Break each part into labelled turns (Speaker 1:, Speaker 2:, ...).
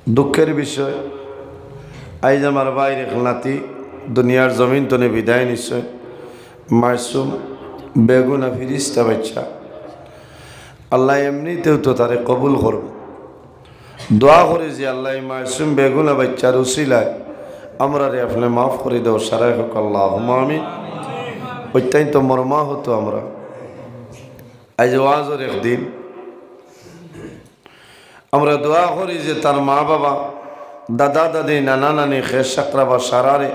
Speaker 1: দুঃখের বিষয় আইজ আমার বাইরে নাতি দুনিয়ার জমিন তনে বিদায় নিশ্চয় মাসুম বেগুনা ফিরিস্তা বাচ্চা আল্লাহ এমনিতেও তো তারে কবুল করব দোয়া করে যে আল্লাহ মাসুম বেগুনা বাচ্চার উসিলায় আমরা রে আপনি মাফ করে দেও সারাই হোক আল্লাহ আমিন। অত্যন্ত মর্মা হতো আমরা আজ ওয়াজের একদিন আমরা দোয়া করি যে তার মা বাবা দাদা দাদি নানা নানি খেস সাকরাবা সারারে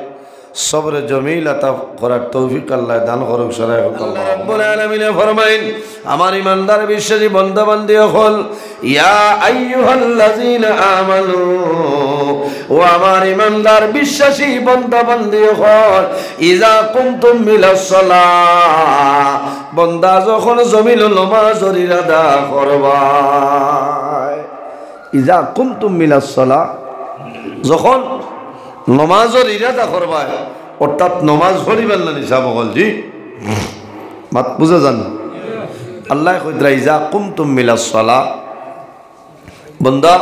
Speaker 1: সবরে জমিল আতা করার তৌফিক আল্লাহ দান করুক সারাই হোক আল্লাহ রাব্বুল আলামিন ফরমাইন আমার ইমানদার বিশ্বাসী বান্দা বান্দি হল ইয়া আইয়ুহাল্লাযীনা আমানু ও আমার ইমানদার বিশ্বাসী বান্দা বান্দি হল ইযা কুনতুম মিলাস সালাহ বান্দা যখন জমিল নামাজের ইরাদা করবা ইযা কুনতুম মিলাস সালাহ যখন নমাজের ইরাদা করবা অর্থাৎ নমাজ পড়িবেন না নিশা বগল জি মাত বুঝা যান আল্লাহ কইরা ইযা কুনতুম মিলাস সালাহ বান্দা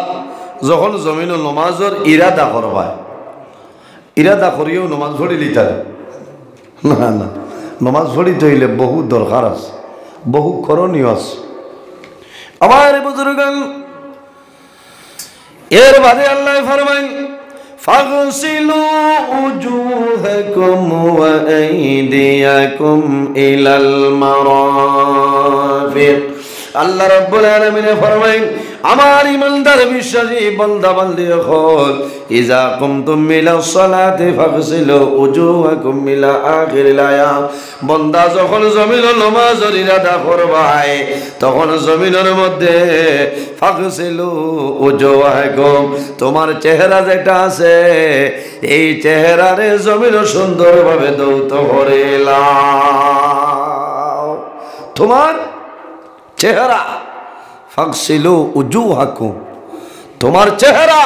Speaker 1: যখন জমিন নমাজের ইরাদা করবা ইরাদা করিও নমাজ পড়ি লিতার না না নমাজ পড়িতে হইলে বহু দরকার আছে বহু করণীয় আছে আমার বুজুর্গান এর বাদে আল্লাহ ফরমাইন ফাগসিলু উজুহাকুম ওয়া আইদিয়াকুম ইলাল মারাফিক আল্লাহ রাব্বুল আলামিন ফরমাইন আমার ইমানদার বিশ্বাসী বান্দা বান্দি হল ইযা কুমতুম মিলাস সালাতি ফাগসিলু উজুহাকুম ইলা আখিরিল আয়াত বান্দা যখন জমিনের নামাজের ইরাদা করবাই তখন জমিনের মধ্যে ফাগসিলু উজুহাকুম তোমার চেহারা যেটা আছে এই চেহারারে জমিনে সুন্দরভাবে ধৌত করে লাও তোমার চেহারা ফাগসিলু উজুহাকুম তোমার চেহারা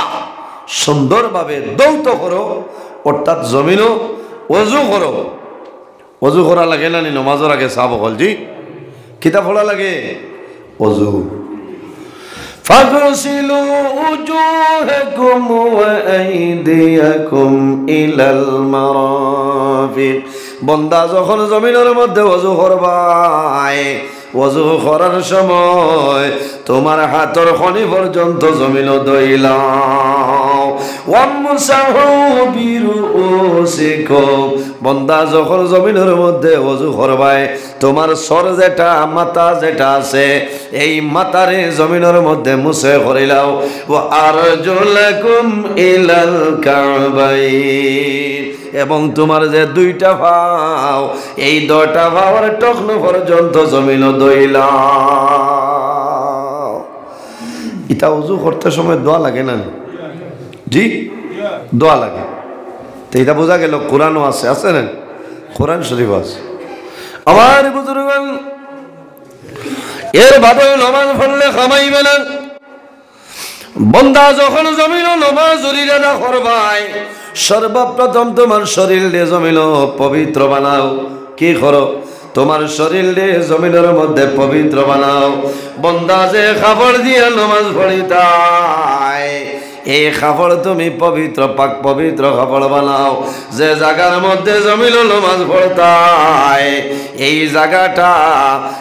Speaker 1: সুন্দরভাবে ধৌত করো অর্থাৎ জমিনও ওযু করো ওযু করা লাগে না নামাজের আগে সাহাব বল জি কিতাব পড়া লাগে ওযু ফাগসিলু উজুহাকুম ওয়া আইদিয়াকুম ইলাল মারাফিক বান্দা যখন জমিনের মধ্যে ওযু করবাই ওযু করার সময় তোমার হাতের খনি পর্যন্ত জমিন দইলাও ওয়ামসাহু বিরুসিকুম বান্দা যখন জমিনের মধ্যে ওযু করবাই তোমার সর যেটা মাথা যেটা আছে এই মাথারে জমিনের মধ্যে মুছে করিলাও ওয়া আরজুলাকুম ইলাল কাবাইন এবং তোমার যে দুইটা পাও এই দুইটা পাওয়ার টকনো পর্যন্ত জমিন দইলাও এটা ওযু করতে সময় দোয়া লাগে না জি দোয়া লাগে তো এটা বোঝা গেল কোরআনও আছে আছে না কোরআন শরীফ আছে আমার বুজুর্গান এর বাদে নামাজ পড়লে খামাইবে না বান্দা যখন জমিন নামাজ ইরাদা করবাই সর্বপ্রথম তোমার শরীর দিয়ে জমিন পবিত্র বানাও কি করো তোমার শরীর দিয়ে জমিনের মধ্যে পবিত্র বানাও বান্দা যে কাপড় দিয়ে নামাজ পড়িতাই এই কাপড় তুমি পবিত্র পাক পবিত্র কাপড় বানাও যে জায়গার মধ্যে জমিন নামাজ পড়তাই এই জায়গাটা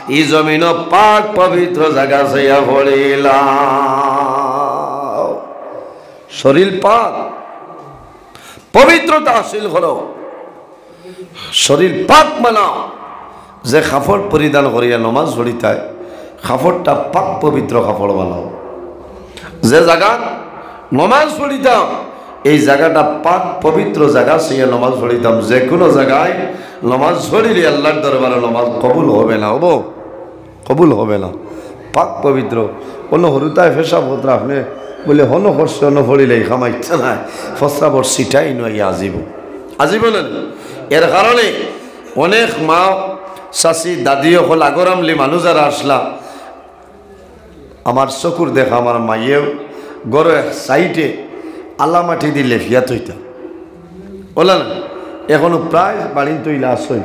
Speaker 1: এই জমিন পাক পবিত্র জায়গা সেয়া পড়িলাও শরীর পাক পবিত্রতা হাসিল করো শরীর পাক বানাও যে কাপড় পরিধান করিয়া নামাজ পড়িতাই কাপড়টা পাক পবিত্র কাপড় বানাও যে জায়গা নামাজ পড়িতাম এই জায়গাটা পাক পবিত্র জায়গা সেই নামাজ পড়িতাম যে কোনো জায়গায় নামাজ পড়িলে আল্লাহর দরবারে নামাজ কবুল হবে না হবো কবুল হবে না পাক পবিত্র অন্য হরুতায় ফেসা ভদ্রা আপনি বলে হন হর্ষে অন্য পড়িলে খামাই ইচ্ছা নাই ফসরা বর সিটাই নয় আজিব আজিব না এর কারণে অনেক মা চাষি দাদিও হল আগরামলি মানুষ যারা আসলা আমার চকুর দেখা আমার মাইয়েও গড়ে সাইডে আলামাটি দিলে ফিয়া তৈতা বলা না এখনো প্রায় বাড়িন তৈলা আসই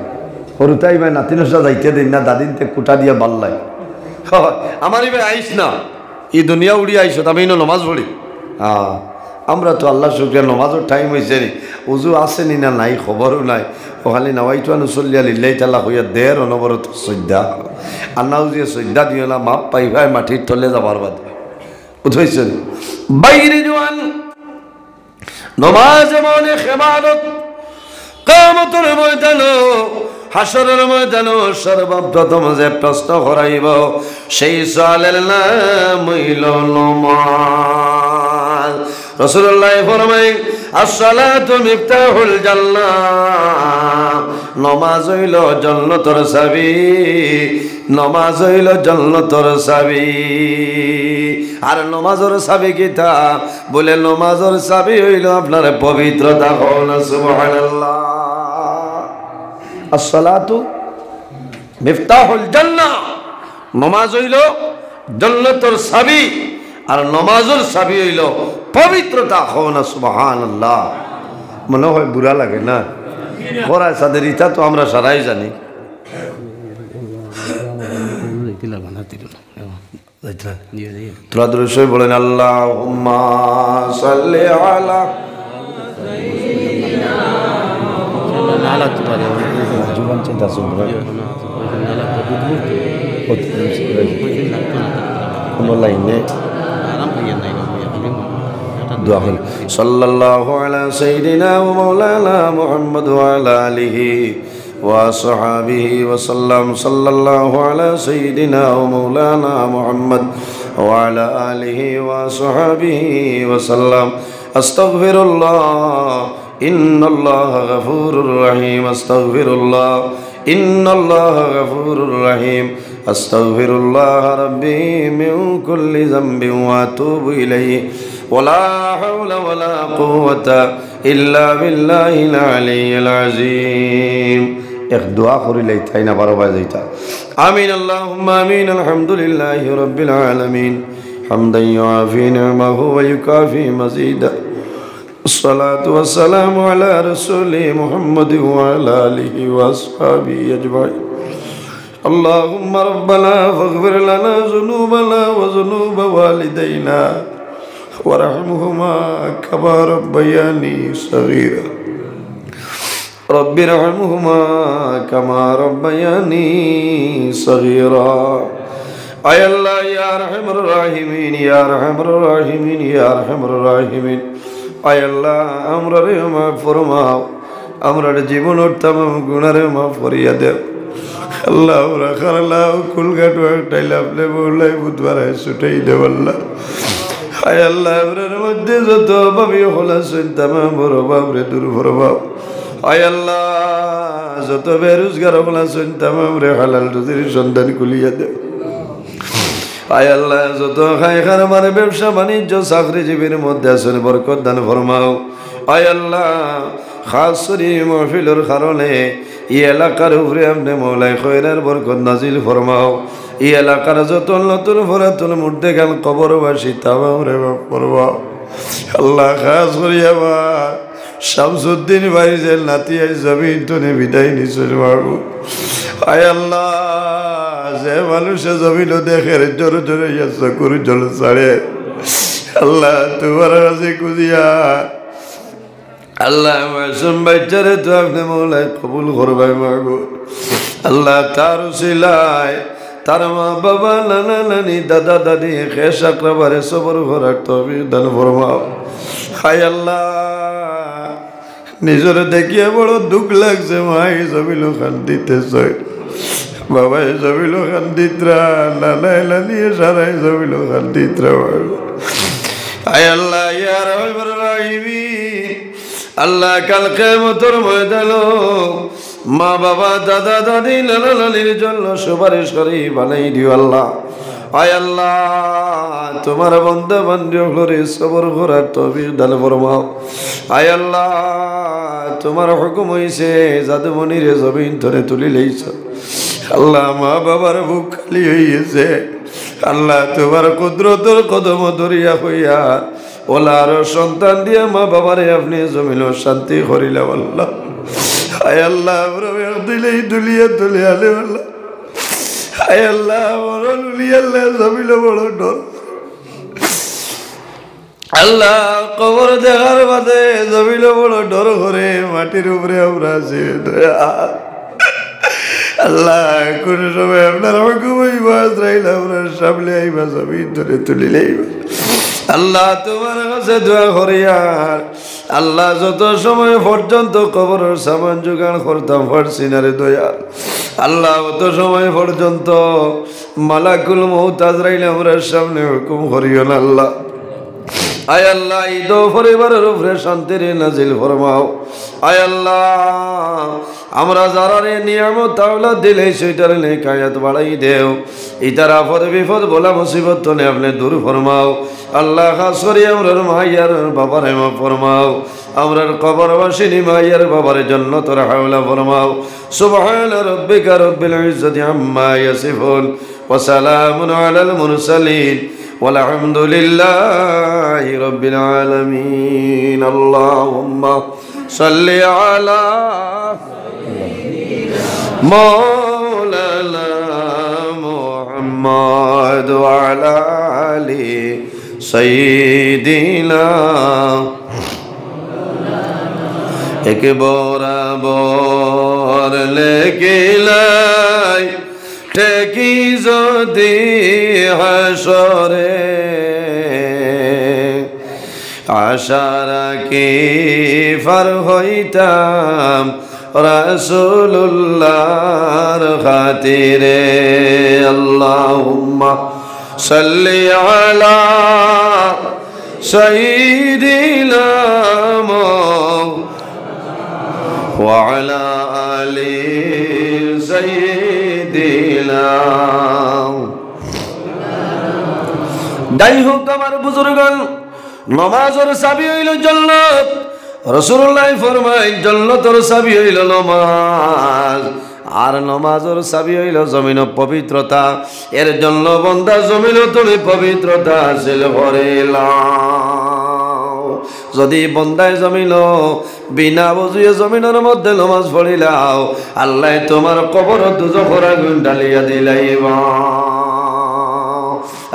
Speaker 1: সরুতাই ভাই নাতিনসা যাইতে দিন না দাদিনতে কুটা দিয়া বাল্লাই আমার এবার আইস না এই দুনিয়া উড়িয়ে আইস আমি নমাজ পড়ি আমরা তো আল্লাহ শুক্রিয়া নমাজের টাইম হয়েছে নি উজু আসেনি না নাই খবরও নাই ও খালি নাওয়াইটু আনুসল্লিয়া লিল্লাই তাল্লাহ হইয়া দেড় অনবরত শ্রদ্ধা আর নাও যে শ্রদ্ধা দিও না মাপ পাই ভাই মাটির তলে যাবার বাদ উঠেছে বাইরে জোয়ান নমাজ এমন এক ইবাদত কিয়ামতের ময়দানে হাসরের ময়দানে সর্বপ্রথম যে প্রশ্ন করাইব সেই সালের নাম হইল নমাজ। রাসূলুল্লাহ ফরমায় আসসালাতু মিফতাহুল জান্নাহ, নমাজ হইল জান্নাতের চাবি, নমাজ হইল জান্নাতের চাবি। আর নমাজের চাবি কিতা বলে নমাজের চাবি হইল আপনার পবিত্রতা। হল সুবহানাল্লাহ। আসসালাতু মিফতাহুল জান্নাহ, নমাজ হইল জান্নাতের চাবি আর নমাজের চাবি হইল পবিত্রতা। হন সুবহানাল্লাহ। মনে হয় বুড়া লাগে না পড়ায় সাদের ইটা তো আমরা সারাই জানি। তোরা দরুদ বলেন আল্লাহুম্মা সাল্লি আলা জীবন চিন্তা শুনবে কোন লাইনে দোয়া হল সাল্লাল্লাহু আলা সাইয়্যিদিনা ওয়া মাওলানা মুহাম্মদ ওয়া আলা আলিহি ওয়া আসহাবিহি ওয়া সাল্লাম। সাল্লাল্লাহু আলা সাইয়্যিদিনা ওয়া মাওলানা মুহাম্মদ ওয়া আলা আলিহি ওয়া আসহাবিহি ওয়া সাল্লাম। আস্তাগফিরুল্লাহ ইন্নাল্লাহা গফুরুর রহিম। আস্তাগফিরুল্লাহ ইন্নাল্লাহা গফুরুর রহিম। আস্তাগফিরুল্লাহ রাব্বি মিন কুল্লি যামবিন ওয়া আতুবু ইলাইহি ওয়ালা হাওলা ওয়ালা কুওয়াতা ইল্লা বিল্লাহিল আলিয়্যিল আযীম। এক দোয়া করিলেই তাই না 12 বাজে যাইতা। আমিন আল্লাহুম্মা আমিন। আলহামদুলিল্লাহি রাব্বিল আলামিন হামদান ইউআফি নি'মাহু ওয়া ইউকাফি মাজিদা। الصلاة والسلام على رسوله محمد وعلى آله وأصحابه أجمعين. اللهم ربنا فاغفر لنا ذنوبنا وذنوب والدينا وارحمهما كما ربياني صغيرا. رب ارحمهما كما ربياني صغيرا. أي الله يا أرحم الراحمين يا أرحم الراحمين يا أرحم الراحمين. আয় আল্লাহ আমরারে মাফ ফরমাও, আমরার জীবনের तमाम গুনাহরে মাফ করিয়া দেও। আল্লাহ রাখালাও কুলগাটো টাইলাপলে বলাই বুধবার ছুটাই দেও আল্লাহ। আয় আল্লাহ আমরার মধ্যে যত ভাবি হলাছেন तमाम বড় বাবরে দূর ফরমাও। আয় আল্লাহ যত বেরোজগার হলাছেন तमाम রে হালাল রুজির সন্ধান খুলিয়া দেও। আয় আল্লাহ যত খাই খারবার ব্যবসা বাণিজ্য চাকরিজীবীর মধ্যে আছেন বরকত দান ফরমাও। আয় আল্লাহ খাস করে মাহফিলের কারণে এই এলাকার উপরে আপনি মৌলাই খয়রার বরকত নাজিল ফরমাও। এই এলাকার যত নতুন পুরাতন মুর্দে গান কবরবাসী তামাম রে ফরমাও। আল্লাহ খাস করে আবার শামসুদ্দিন ভাই যে নাতি আই জমিন টনে বিদায় নিছেন বাবু। আয় আল্লাহ যে মানুষে জমিল দেখে জোরে জোরে চকুর জল ছাড়ে আল্লাহ তোমার কাছে কুদিয়া আল্লাহ মাসুম বাচ্চারে তো আপনি মৌলাই কবুল করবাই মাগো। আল্লাহ তার উসিলায় তার মা বাবা নানা নানি দাদা দাদি খেস আকরাবারে সবর করার তৌফিক দান ফরমাও। হায় আল্লাহ নিজের দেখিয়া বড় দুঃখ লাগছে মাই জমিল খান দিতেছে বাবা জমিল খান দিত্রা নানাই নানিয়ে সারাই জমিল খান দিত্রা। আয় আল্লাহ ইয়া রহমান রাহিমিন। আল্লাহ কাল কিয়ামতের ময়দানে মা বাবা দাদা দাদি নানা নানির জন্য সুপারিশ করি বানাই দিও আল্লাহ। আয় আল্লাহ তোমার বান্দা বান্দি করে সবর করার তৌফিক দান ফরমাও। আয় আল্লাহ তোমার হুকুম হইছে জাদুমণিরে জমিন ধরে তুলি লইছ। আল্লাহ মা বাবার বুক খালি হইছে। আল্লাহ তোমার কুদরতের কদম ধরিয়া হইয়া ওলার সন্তান দিয়া মা বাবারে আপনি জমিল শান্তি করিলাম আল্লাহ। আয় আল্লাহ দিলেই দুলিয়া তুলিয়া আলে আল্লাহ। আয় আল্লাহ বড় লুলি আল্লাহ জমিল বড় ডর। আল্লাহ কবর দেখার বাদে জমিল বড় ডর করে মাটির উপরে আমরা আছি আল্লাহ কোন সময় আপনার হুকুম আজরাইল আমরা সামনে আইবা জমিন ধরে তুলিলেই আল্লাহ তোমার কাছে দোয়া করি আর আল্লাহ যত সময় পর্যন্ত কবরের সামান জোগাড় করতাম পারছি না রে দয়াল আল্লাহ অত সময় পর্যন্ত মালাকুল মউত আজরাইল আমরা সামনে হুকুম করিও না আল্লাহ আয় আল্লাহ ঈদ পরিবারের উপরে শান্তির নাজিল ফরমাও আয় আল্লাহ আমরা যারা রে নিয়ামত তাওলা দিলে সেটার নেকায়াত বাড়াই দেও ইতার আফদ বিপদ বলা মুসিবত তো আপনি দূর ফরমাও আল্লাহ খাস করি আমরার মাইয়ার বাবারে মা ফরমাও আমরার কবরবাসিনী মাইয়ার বাবার জন্য তোর হাওলা ফরমাও সুবহান রাব্বিকা রব্বিল ইজ্জাতি আম্মা ইয়াসিফুন ওয়া সালামুন আলাল মুরসালিন والحمد لله رب العالمين اللهم صل على مولانا محمد وعلى آل سيدنا एक बराबर लेके लाई ঠেকি যদি হাসরে আশা রাখি ফার হইতাম রাসূলুল্লাহর খাতিরে আল্লাহুম্মা সাল্লি আলা সাইয়্যিদিনা ওয়া আলা আলি সাইয়্যিদিনা যাই হোক আমার বুজুর্গণ নামাজের চাবি হইল জান্নাত রাসূলুল্লাহ ফরমায় জান্নাতের চাবি হইল নামাজ আর নামাজের চাবি হইল জমিন পবিত্রতা এর জন্য বান্দা জমিন তুমি পবিত্রতা হাসিল করিলাও যদি বন্দায় জমিল বিনা বজুয়ে জমিনের মধ্যে নামাজ পড়িলাও আল্লাহ তোমার কবর দুজখের আগুন ঢালিয়া দিলাইবা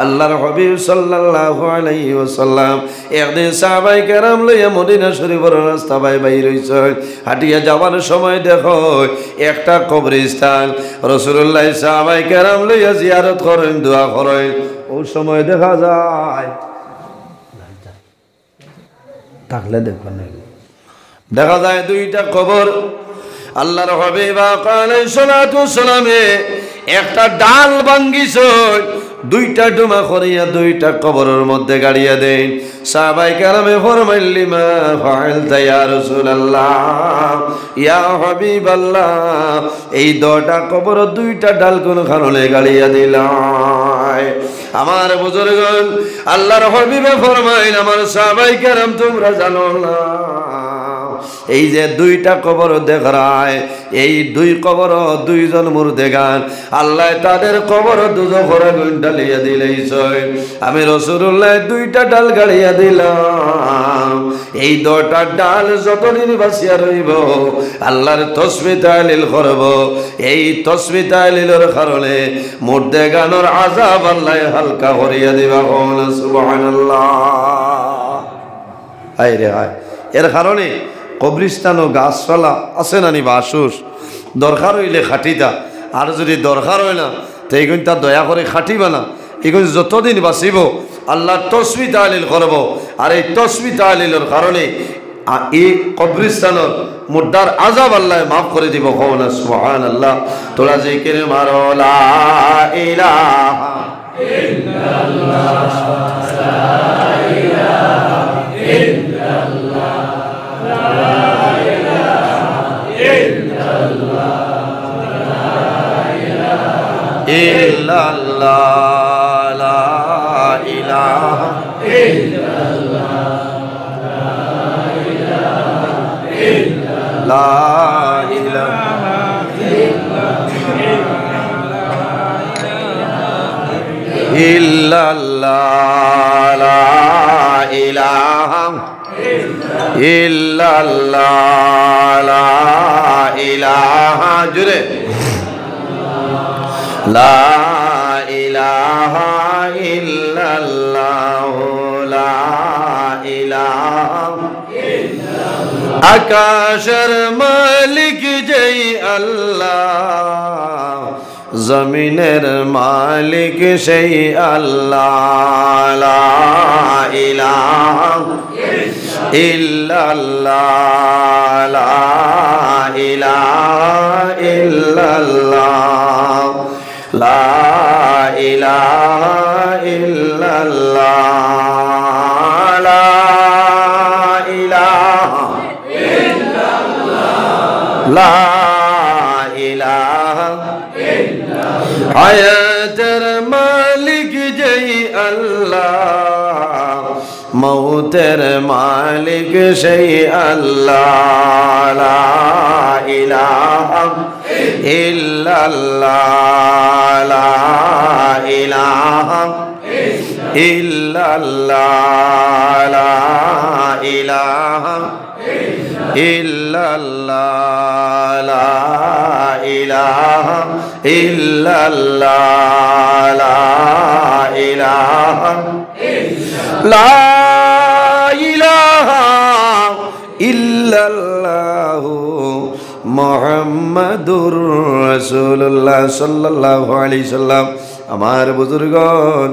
Speaker 1: আল্লাহর হাবিব সাল্লাল্লাহু আলাইহি ওয়াসাল্লাম একদিন সাহাবায়ে কেরাম লইয়া মদিনা শরীফের রাস্তা বাইর হইছেন হাঁটিয়া যাওয়ার সময় দেখো একটা কবরস্থান রাসূলুল্লাহ সাহাবায়ে কেরাম লইয়া জিয়ারত করেন দোয়া করেন ওই সময় দেখা যায় তাহলে দেখবেন দেখা যায় দুইটা কবর আল্লাহর হাবিব আলাইহিস সালাতু সালামে একটা ডাল ভাঙ্গিছে দুইটা ডুমা করিয়া দুইটা কবরের মধ্যে গাড়িয়া দেন সাহাবায়ে কেরামে ফরমাইল লিমা ফাআলতা ইয়া রাসূলুল্লাহ ইয়া হাবিবাল্লাহ এই দুইটা কবর দুইটা ডাল কোন কারণে গাড়িয়া দিলাই আমার বুজুর্গগণ আল্লাহর হাবিবে ফরমাইল আমার সাহাবায়ে কেরাম তোমরা জানো না এই যে দুইটা কবর দেখায় এই দুই কবর দুইজন মুর্দেগান আল্লাহ তাদের কবর দুজখের আগুন ঢালিয়া দিলাইছে আমি রাসূলুল্লাহ দুইটা ডাল গাড়িয়া দিলাম এই দুইটা ডাল যতদিন বাঁচিয়া রইব আল্লাহর তাসবিহ তাহলিল করব এই তাসবিহ তাহলিলের কারণে মুর্দেগানের আযাব আল্লাহ হালকা করিয়া দিবা সুবহানাল্লাহ হায় রে হায় এর কারণে কবরিস্তান ও গাছপালা আছে নানি বাসুস দরকার হইলে খাটিতা আর যদি দরকার হয় না তো এইগুন তার দয়া করে খাটিবা না এগুন যতদিন বাঁচিব আল্লাহ তাসবিহ তাহলিল করব আর এই তাসবিহ তাহলিলের কারণে এই কবরিস্তানের মুর্দার আযাব আল্লাহ মাফ করে দিব কওনা সুবহানাল্লাহ তোরা জিকির মারো লা ইলাহা ইল্লাল্লাহ লা ইলাহা ইল্লাল্লাহ illallah la ilaha illallah la ilaha illallah la ilaha illallah la ilaha jure la ilaha illallah la আকাশের মালিক যেই আল্লাহ, জমিনের মালিক সেই আল্লাহ। লা ইলাহা ইল্লাল্লাহ, লা ইলাহা ইল্লাল্লাহ, লা ইলাহা ইল্লাল্লাহ, লা ইলাহা ইল্লাল্লাহ, লা ইলাহা ইল্লাল্লাহ। হায়াতের মালিক যেই আল্লাহ, মৌতের মালিক সেই আল্লাহ। লা ইলাহা ইল্লাল্লাহ, লা ইলাহা ইল্লাল্লাহ, লা ইলাহা ইল্লাল্লাহ, লা ইলাহা ইল্লাল্লাহ, লা ইলাহা লা ইলাহা ইল্লাল্লাহু মুহাম্মাদুর রাসূলুল্লাহ সাল্লাল্লাহু আলাইহি সাল্লাম। আমার বুজুর্গণ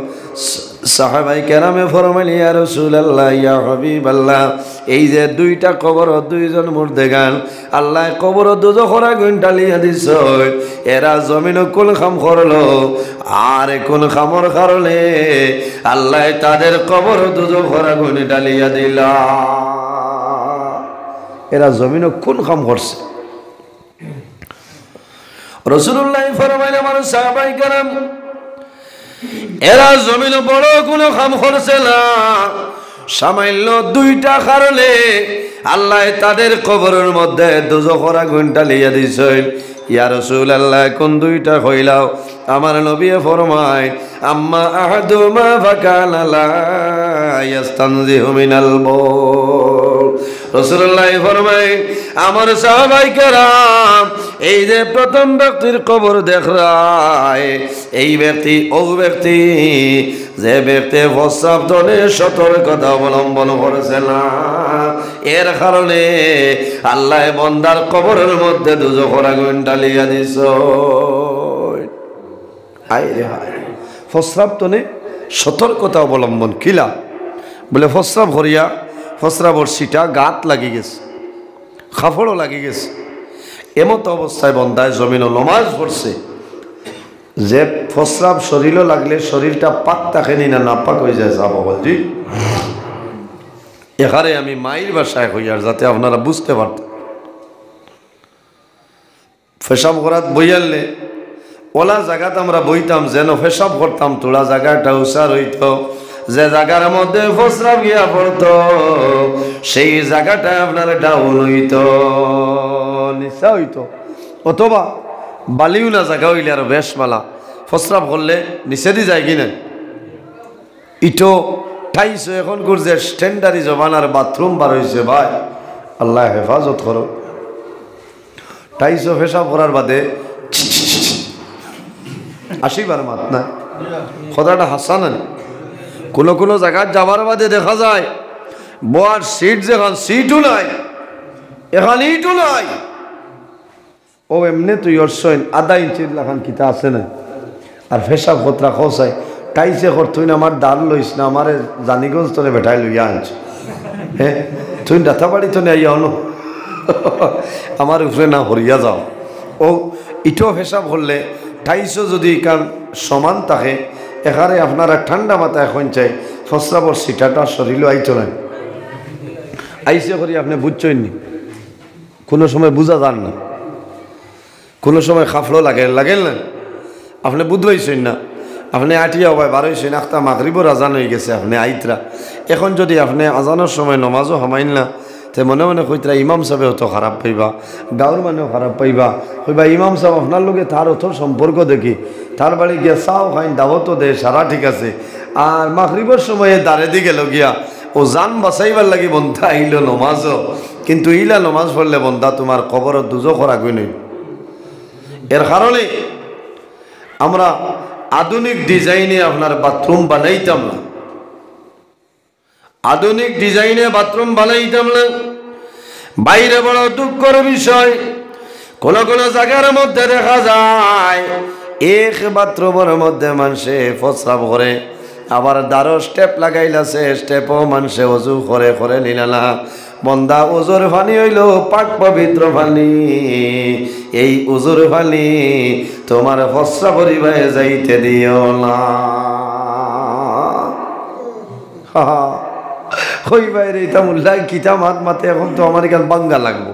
Speaker 1: সাহাবায়ে কেরামে ফরমাইলেন, ইয়া রাসূলুল্লাহ, ইয়া হাবিবাল্লাহ, এই যে দুইটা কবর, দুইজন মুর্দেগান আল্লাহ কবর দুজখের আগুন ঢালিয়া দিছ, এরা জমিন কোন খাম করলো আর কোন খামর কারণে আল্লাহ তাদের কবর দুজখের আগুন ঢালিয়া দিলা? এরা জমিন কোন খাম করছে? রাসূলুল্লাহ ফরমাইলেন, আমার সাহাবায়ে কেরাম, এরা জমিন বড় কোনো কাম করছে না, সামান্য দুইটা কারণে আল্লাহ তাদের কবরের মধ্যে দোজখের আগুন ঢালিয়া দিছেন। ইয়া রাসূলুল্লাহ, কোন দুইটা কইলাও? আমার নবী ফরমায়, আম্মা আহাদুমা ফাকানা লা ইস্তানজিহু মিনাল বাউল। রাসূলুল্লাহ ফরমায়, আমার সাহাবায়ে কেরাম, এই যে প্রথম ব্যক্তির কবর দেখরায়, এই ব্যক্তি ও ব্যক্তি যে ব্যক্তি প্রস্রাব তলে সতর্কতা অবলম্বন করেছে না, এর কারণে আল্লাহ বন্দার কবরের মধ্যে দোজখের আগুন ঢালিয়া দিছ। হায় রে হায়, প্রস্রাব তলে সতর্কতা অবলম্বন কিলা বলে প্রস্রাব করিয়া প্রস্রাবর সিটা গাত লাগি গেছে, খাফড়ও লাগি গেছে, এমত অবস্থায় বন্দায় জমিন নমাজ পড়ছে যে প্রস্রাব শরীরও লাগলে শরীরটা পাক থাকে না নাপাক হয়ে যায়। সাহাবাজি, এখানে আমি মায়ের বাসায় হই আর যাতে আপনারা বুঝতে পারতেন, পেশাব করাত বইয়ালে ওলা জায়গাতে আমরা বইতাম যেন পেশাব করতাম, তোলা জায়গাটা উষার হইত, যে জায়গার মধ্যে প্রস্রাব গিয়া পড়তো সেই জায়গাটা আপনার ডাউন হইত, নিচা হইত, অথবা বালিও না জায়গা হইলে আর বেশমালা প্রস্রাব করলে নিচে দিয়ে যায় কিনা। ইটো ঠাইছো এখন করছে স্ট্যান্ডারি জমানার বাথরুম বার হয়েছে, ভাই আল্লাহ হেফাজত করো। ঠাইছো পেশাব করার বাদে আসিবার মাত না, কথাটা হাসান। কোনো কোনো জায়গায় যাবার বাদে দেখা যায় বয়ার সিট, যেখান সিটও নাই এখান ইটও নাই, ও এমনি তুই অর্সইন আধা ইঞ্চির লাখান কিতা আছে না, আর ফেসা খতরা খসায় টাইসে কর, তুই আমার দাঁড় লইস না, আমার জানিগঞ্জ তোরে বেটাই লইয়া আনছ, হ্যাঁ তুই ডাথা বাড়ি তো নেই আনো, আমার উপরে না হরিয়া যাও। ও ইটো ফেসাব করলে টাইসও যদি কান সমান থাকে, এখানে আপনারা ঠান্ডা মাথায় এখন চাই ফসরাবর সিটাটা শরীরও আইতো না, আইসে করি আপনি বুঝছেন নি, কোনো সময় বুঝা যান না, কোনো সময় খাফলো লাগেন না, আপনি বুঝবাইছেন না, আপনি আটিয়া হবাই বারোইছেন, আখতা মাগরিবর আজান হয়ে গেছে, আপনি আইতরা এখন যদি আপনি আজানোর সময় নমাজও হামাইন না, তে মনে মনে কইতরা ইমাম সাহেব অত খারাপ পাইবা, গাঁর মানুষ খারাপ পাইবা, কইবা ইমাম সাহেব আপনার লোকে তার অত সম্পর্ক দেখি, তার বাড়ি গিয়া চাও খাইন দাওয়াতও দে, সারা ঠিক আছে, আর মাগরিবর সময়ে দাঁড়ে দি গেল গিয়া ও জান বাঁচাইবার লাগি বন্ধা আইল নমাজও, কিন্তু ইলা নমাজ পড়লে বন্ধা তোমার কবরত দুজখের আগুন হইব। এর কারণে আমরা আধুনিক ডিজাইনে আপনার বাথরুম বানাইতাম না, আধুনিক ডিজাইনে বাথরুম বানাইতাম না। বাইরে বড় দুঃখের বিষয়, কোন কোন জায়গার মধ্যে দেখা যায় এক বাথরুমের মধ্যে মানুষে প্রস্রাব করে, আবার 10 স্টেপ লাগাইলাছে, স্টেপও মানুষে অজু করে করে নিলানা। বন্দা উজুর পানি হইল পাক পবিত্র পানি, এই উজুর পানি তোমার প্রস্রাব পরিবারে যাইতে দিও না। ওই বাইরে এটা মুল্লাই কিতা মাত মাতে, এখন তো আমার এখান বাঙ্গা লাগবো।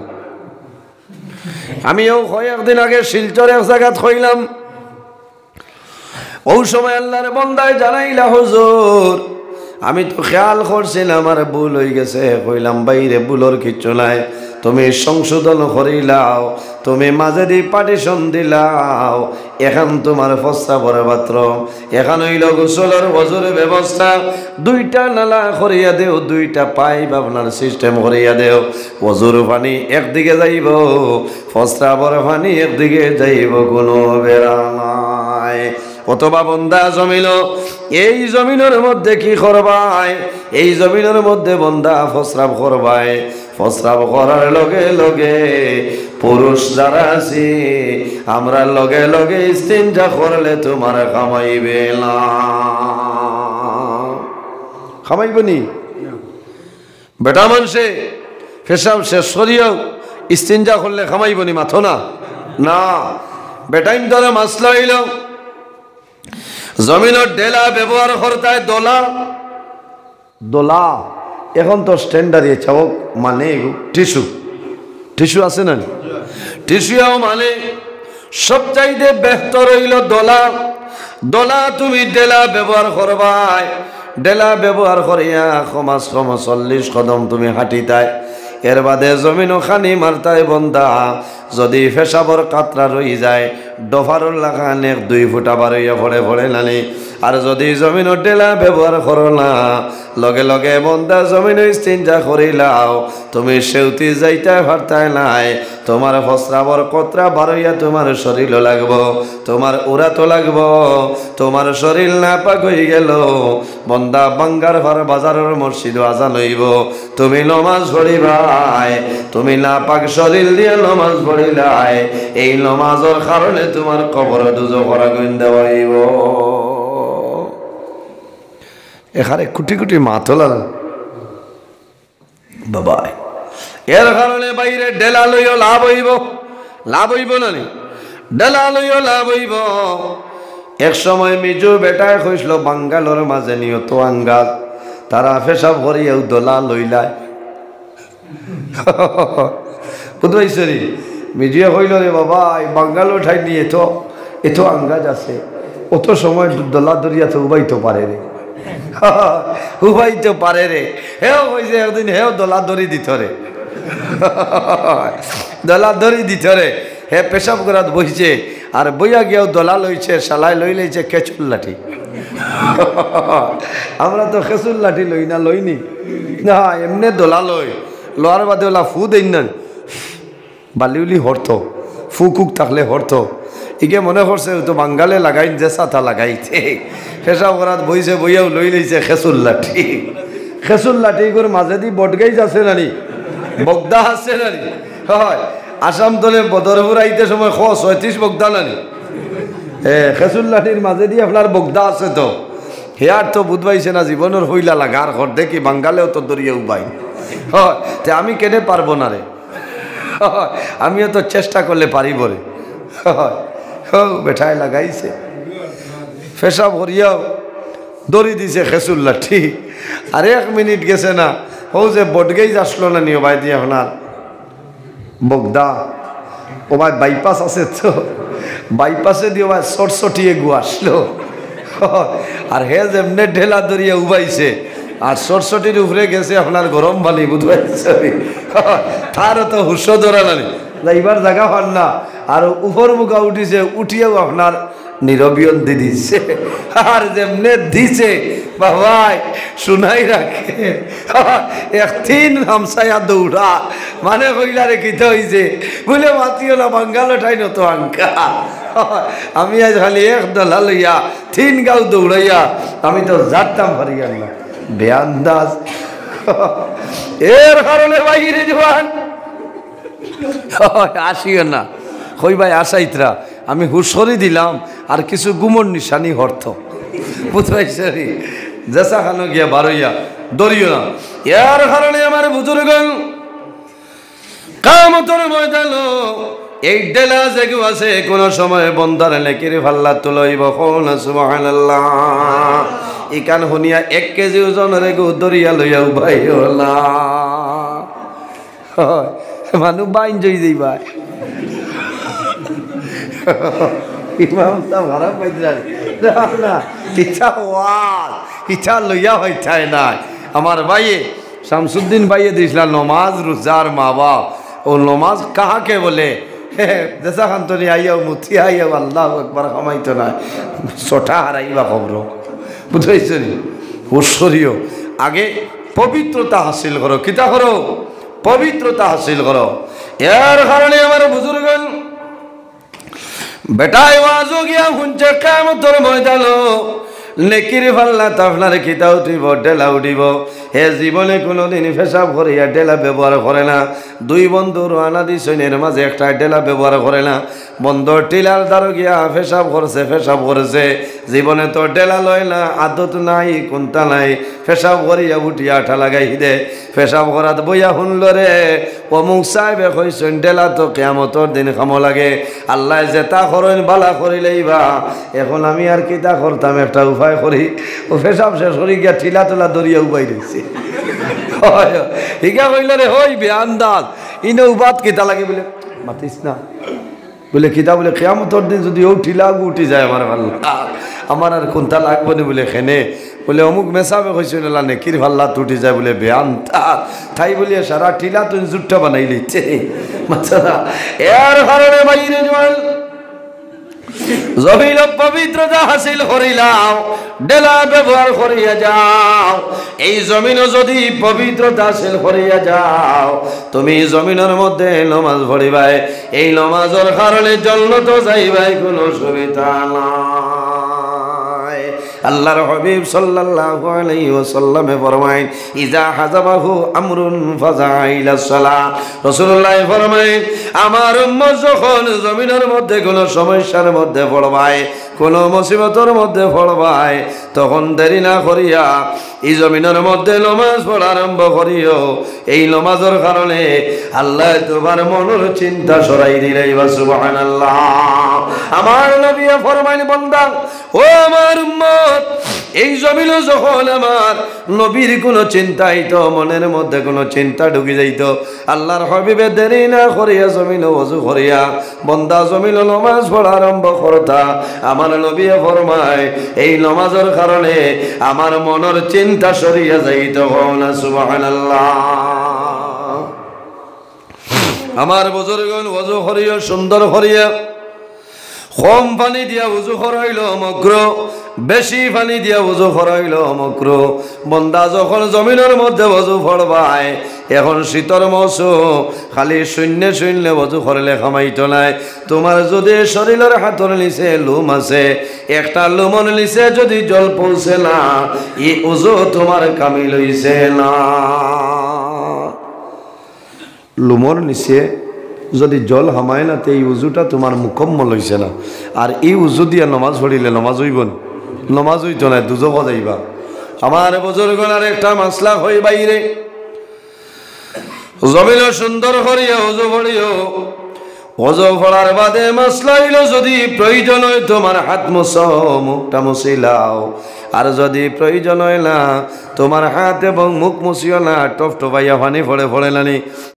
Speaker 1: আমিও কয়েকদিন আগে শিলচর এক জায়গাত হইলাম, ওই সময় আল্লাহর বন্দায় জানাইলা হুজুর আমি তো খেয়াল করছিলাম আর ভুল হয়ে গেছে। কইলাম বাইরে ভুলর কিচ্ছু নাই, তুমি সংশোধন করিলাও, তুমি মাঝে দি পার্টিশন দিলাও, এখন তোমার প্রস্রাবের বাথরুম, এখন হইল গোসলের ওযুর ব্যবস্থা, 2টা নালা করিয়া দেও, 2টা পাইপ আপনার সিস্টেম করিয়া দেও। ওযুর পানি একদিকে যাইব, প্রস্রাবের পানি একদিকে যাইব, কোনো বেড়া নাই। অথবা বন্দা জমিল, এই জমিনের মধ্যে কি করবাই, এই জমিনের মধ্যে বন্দা প্রস্রাব করবাই। প্রস্রাব করার লগে লগে পুরুষ যারা আছি আমরা লগে লগে ইস্তিনজা করলে তোমার খামাইবে না। খামাইব নি বেটা মানুষে পেশাব শেষ করিয়াও ইস্তিনজা করলে খামাইব নি মাথো না? না, বেটাইম ধরে মাসলা হইল জমিনের ডেলা ব্যবহার করতায় দোলা, দোলা এখন তো স্ট্যান্ডার্ড চাওক মানে টিস্যু, টিস্যু আছে না, টিস্যুও মানে সবচাইতে বেহতর হইল দোলা। দোলা তুমি ডেলা ব্যবহার করবাই, ডেলা ব্যবহার করিয়া কমাস কম 40 কদম তুমি হাঁটিতায়, এর বাদে জমিনও খানি মারতায় বন্দা। যদি পেশাবর কাতরা রই যায় ডফারুল লাগান 1-2 ফুটা বারইয়া পড়ে পড়ে নানি। আর যদি জমিনের ডেলা ব্যবহার করো না লগে লগে বন্দা জমিন ইস্তিনজা করিলাও, তুমি সেউতি যাইতে পারতাই নাই, তোমার প্রস্রাবর কতরা বারইয়া তোমার শরীরও লাগবো, তোমার উড়াতো লাগবো, তোমার শরীর না পাক হয়ে গেল। বন্দা বাঙ্গার ঘর বাজারের মসজিদ আজান হইব, তুমি নমাজ পড়িবাই, তুমি না পাক শরীর দিয়ে নমাজ পড়িলাই, এই নমাজের কারণে তোমার কবর দুজো করা গইন্দা হইব। এখানে কোটি কোটি মাতলা বাবা, এর কারণে বাইরে ডেলা লইও লাভ হইব, লাভ হইব না নি? ডেলা লইও লাভ হইব। এক সময় মিজু বেটায় কইছিল বাঙ্গালোর মাঝে নিয়ত আঙ্গাল, তারা পেশাব করিয়াও দোলা লইলায়। বুঝবাইছরি মিজুয়ে কইল রে বাবা এই বাঙ্গালোর ঠাই নিয়ে এত আঙ্গাজ আছে, অত সময় দোলা দরিয়া তো উবাইতে পারে রে, উবাইতে পারে রে। হেও কইছে একদিন হেও দোলা দড়ি দিত রে, দোলা দড়ি দিত রে। হে পেশাব করাত বইছে আর বইয়া গিয়েও দোলা লইছে, সালাই লই লইছে কেচুর লাঠি। আমরা তো খেচুর লাঠি লই না, লইনি না, এমনি দোলা লই, লোয়ার বাদে ওলা ফু দেন না, বালিউলি হরত, ফু কুক থাকলে হরত। ইকে মনে করছে তো বাঙ্গালে লাগাই যে সাথা লাগাইছে, পেশাব করাত বইছে বইয়াও লই লইছে খেচুর লাঠি। খেচুর লাঠি করে মাঝে দি বটগাইজ আছে নানি, বগদা আছে নানি, হয় আসাম দলে বদরপুর আইতে সময় 36 বগদা নানি। খেচুর লাঠির মাঝে দিয়ে আপনার বগদা আছে তো, হেয়ার তো বুধবাইছে না জীবনের হইলা লাগার ঘর দেখি বাঙ্গালেও তো দরিয়ে উবাই। হয় তে আমি কেনে পারবো না রে, আমিও তো চেষ্টা করলে পারিব রে। বেঠায় লাগাইছে পেশাব করিয়াও দড়ি দিছে খেচুর লাঠি। আর 1 মিনিট গেছে না, ও যে বটগেই আসলো না নিও ভাই দিয়ে আপনার বগদা, ও ভাই বাইপাস আছে তো, বাইপাসে দিয়ে ভাই সটসটিয়ে গু আসলো। আর হে যেমনে ঢেলা দরিয়া উবাইছে আর সরসটির উপরে গেছে আপনার গরম বালি, বুঝবাইছে তারও তো হুশ ধরা নানি, যাইবার জায়গা হন না। আর উপর মুখা উঠিছে, উঠিয়েও আপনার নীরবিয়ন দি দিচ্ছে। আর যেমনে দিছে বাবাই শুনাই রাখে, 1-3 হামসায়া দৌড়া, মানে কইলা রে কিতে হইছে বলে মাতিও না বাঙ্গালো ঠাই নত আঙ্কা। আমি আজ খালি 1 দলা লইয়া 3 গাঁও দৌড়াইয়া আমি তো জানতাম পারি না। বেআন্দাজ এর কারণে বাইরে জোয়ান আসিও না কই ভাই আসাইতরা আমি হুশরি দিলাম আর কিছু গুমর নিশানি হর্থ বুঝাইছি জেসা খানো গিয়া বারইয়া দরিও না এর কারণে আমার বুজুর্গণ কিয়ামতের ময়দানে এই ডেলা যেগু আছে কোন সময় বন্দার নেকির ফাল্লা তুলইব কোন সুবহানাল্লাহ ইকান হুনিয়া 1 কেজি ওজনের গো দরিয়া লইয়া উবাই হলা মানু বাইন জই দেই ভাই ইমাম সাহেব খারাপ পাইছেন না ইচ্ছা ওয়াল ইচ্ছা লইয়া হইতায় না আমার ভাইয়ে শামসুদ্দিন ভাইয়ে দিছিলেন নমাজ রোজার মা বাপ ও নমাজ কাহাকে বলে দেশা খান্তনি আইয়াও মুথি আইয়াও আল্লাহ একবার খামাইতো না ছোটা হারাইবা খবর বুঝাইছেন ঐশ্বরীয় আগে পবিত্রতা হাসিল করো কিতা করো পবিত্রতা হাসিল করো এর কারণে আমার বুজুর্গণ বেটায় ওয়াজও গিয়া শুনছে কিয়ামতের ময়দানে নেকির ফাল্লা আপনার খিতা উঠিব ডেলা উঠিব হে জীবনে কোনোদিন পেশাব করিয়া ডেলা ব্যবহার করে না দুই বন্ধু রানা দিছনের মাঝে একটা ডেলা ব্যবহার করে না বন্ধর টিলার দ্বারা গিয়া পেশাব করেছে জীবনে তো ডেলা লয় না আদত নাই কোনটা নাই পেশাব করিয়া উঠিয়া আঠা লাগাই দে পেশাব করাত বইয়া শুনল রে অমুক সাহেবে কইছেন ডেলা তো কিয়ামতের দিন খামো লাগে আল্লাহ যেটা করেন বালা করিলেই বা এখন আমি আর কিতা করতাম একটা উপায় করি ও পেশাব শেষ করি গিয়া ঠিলা তোলা দরিয়া উপাই রয়েছে হিগা কইল রে হই বে আন্দাজ ইনে উবাদ কিতা লাগে বলে মাতিস না বলে কিতা বলে কিয়ামতের দিন যদি ও ঠিলা উঠি যায় আমার ভালো আমার আর কোনটা লাগবে না বলে খেনে বলে অমুক মেসাবে কইছিল না নেকির ভাল্লা টুটি যায় বলে বেয়ান তাই বলিয়া সারা ঠিলা তুই জুট্টা বানাই লিচ্ছে মাছারা এর কারণে বাইরে জল জমিন পবিত্রতা হাসিল করিলাও ডেলা ব্যবহার করিয়া যাও এই জমিন যদি পবিত্রতা হাসিল করিয়া যাও তুমি জমিনের মধ্যে নমাজ পড়িবাই এই নমাজের কারণে জান্নাত যাইবাই কোনো সুবিধা নাই আল্লাহর হাবিব সাল্লাল্লাহু আলাইহি ওয়াসাল্লাম ফরমায়েন ইজা হাজাবাহু আমরুন ফাজাইলাস সালাহ রাসূলুল্লাহ ফরমায়েন আমার উম্মত যখন জমিনের মধ্যে কোনো সমস্যার মধ্যে পড়বায় কোনো মুসিবতের মধ্যে পড়বায় তখন দেরি না করিয়া এই জমিনের মধ্যে নামাজ পড়া আরম্ভ করিও এই নামাজের কারণে আল্লাহ তোমার মনের চিন্তা সরাই দিলেই বা সুবহানাল্লাহ আমার নবী ফরমাইন বান্দা ও আমার উম্মত এই জমিনে যখন আমার নবীর কোনো চিন্তা হইতো মনের মধ্যে কোনো চিন্তা ঢুকে যাইত আল্লাহর হাবিবে দেরি না করিয়া জমিনে ওযু করিয়া বান্দা জমিনে নামাজ পড়া আরম্ভ করতা আমার নবী ফরমায় এই নামাজের কারণে আমার মনের চিন্তা সরিয়া যাইত না সুবহানাল্লাহ আমার বুজুর্গগণ ওযু করিয়া সুন্দর করিয়া কম পানি দিয়া উজু করাইল মকরুহ বেশি পানি দিয়া উজু করাইল মকরুহ বন্দা যখন জমিনের মধ্যে উজু পড়বায় এখন শীতর মৌসুম খালি শূন্য শূন্য উজু করলে খামাইতো নাই তোমার যদি শরীরের হাতর নিচে লুম আছে একটা লুমন নিচে যদি জল পৌঁছে না এই উজু তোমার কামিল হইছে না লুমর নিচে যদি জল হামায় না তো এই উজুটা তোমার মুকম্মল হইছে না আর এই উজু দিয়া নমাজ পড়িলে নমাজ হইব না নমাজ হইতো না দুজক যাইবা আমার বুজুর্গের একটা মাসলা হই বাইরে জমিন সুন্দর করিয়া উজু পড়িও ওযু পড়ার বাদে মাসলা হইল যদি প্রয়োজন হয় তোমার হাত মুছো মুখটা মুছিলাও আর যদি প্রয়োজন হয় না তোমার হাত এবং মুখ মুছিও না টপ টপাইয়া পানি পড়ে নানি